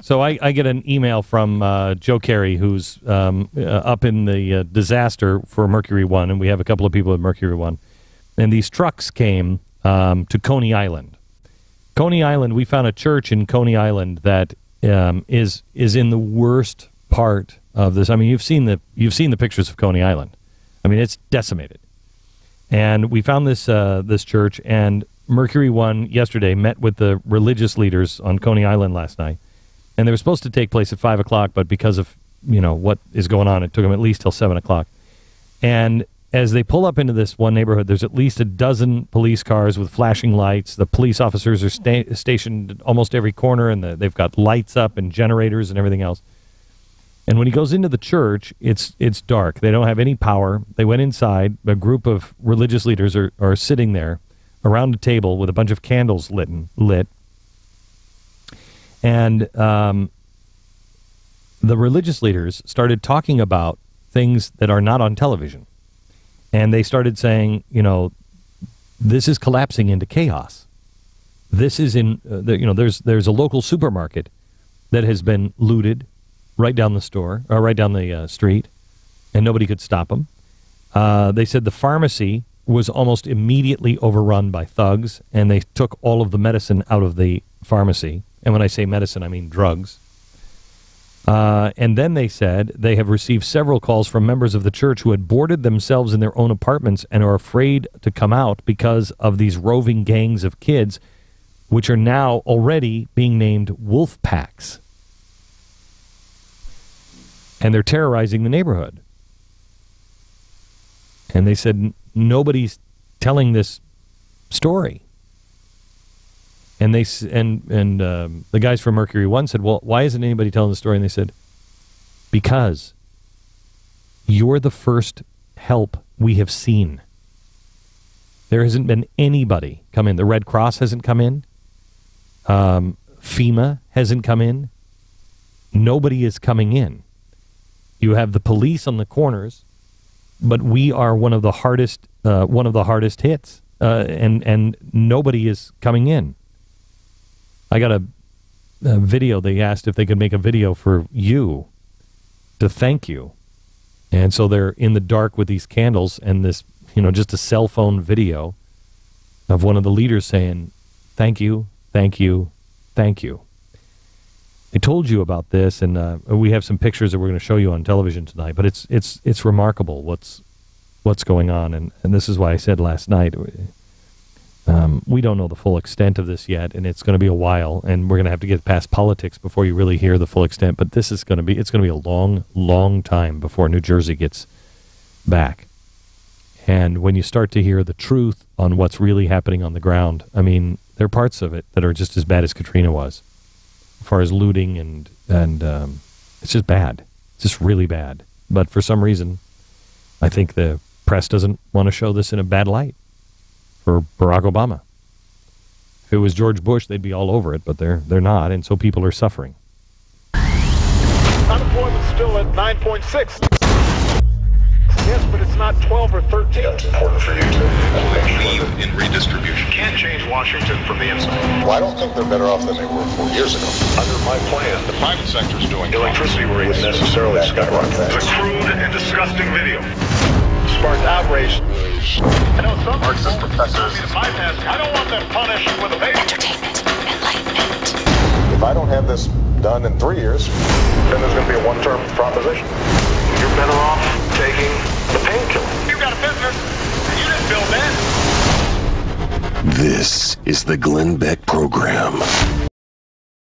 So I get an email from Joe Carey, who's up in the disaster for Mercury-One, and we have a couple of people at Mercury-One. And these trucks came to Coney Island. Coney Island, we found a church in Coney Island that is in the worst part of this. I mean, you've seen the pictures of Coney Island. I mean, it's decimated. And we found this church, and Mercury-One yesterday met with the religious leaders on Coney Island last night. And they were supposed to take place at 5 o'clock, but because of, what is going on, it took them at least till 7 o'clock. And as they pull up into this one neighborhood, there's at least a dozen police cars with flashing lights. The police officers are stationed at almost every corner, and they've got lights up and generators and everything else. And when he goes into the church, it's dark. They don't have any power. They went inside. A group of religious leaders are sitting there around a table with a bunch of candles lit. And the religious leaders started talking about things that are not on television. And they started saying, this is collapsing into chaos. This is there's a local supermarket that has been looted right down the street, and nobody could stop them. They said the pharmacy was almost immediately overrun by thugs, and they took all of the medicine out of the pharmacy. And when I say medicine, I mean drugs. And then they said they have received several calls from members of the church who had boarded themselves in their own apartments and are afraid to come out because of these roving gangs of kids, which are now already being named wolf packs. And they're terrorizing the neighborhood. And they said nobody's telling this story. And the guys from Mercury-One said, well, why isn't anybody telling the story? And they said, because you're the first help we have seen. There hasn't been anybody come in. The Red Cross hasn't come in. FEMA hasn't come in. Nobody is coming in. You have the police on the corners, but we are one of the hardest hits, and nobody is coming in. I got a video. They asked if they could make a video for you to thank you. And so they're in the dark with these candles and this, just a cell phone video of one of the leaders saying, thank you, thank you, thank you. I told you about this, and we have some pictures that we're going to show you on television tonight, but it's remarkable what's going on. And this is why I said last night, we don't know the full extent of this yet, and it's going to be a while, and we're going to have to get past politics before you really hear the full extent. But it's going to be a long, long time before New Jersey gets back. And when you start to hear the truth on what's really happening on the ground, I mean, there are parts of it that are just as bad as Katrina was, as far as looting and it's just bad. It's just really bad. But for some reason, I think the press doesn't want to show this in a bad light for Barack Obama. If it was George Bush, they'd be all over it, but they're not, and so people are suffering. Unemployment's still at 9.6. Yes, but it's not 12 or 13. It's important for you to believe in redistribution. Can't change Washington from the inside. Well, I don't think they're better off than they were 4 years ago. Under my plan, the private sector's doing electricity rates necessarily skyrocket. It's a crude and disgusting video. Sparked outrage. I know some Marxist professors. I don't want them punished with a baby. Entertainment, enlightenment. If I don't have this done in 3 years, then there's going to be a one-term proposition. You're better off taking the painkiller. You've got a business, and you didn't build that. This is the Glenn Beck Program.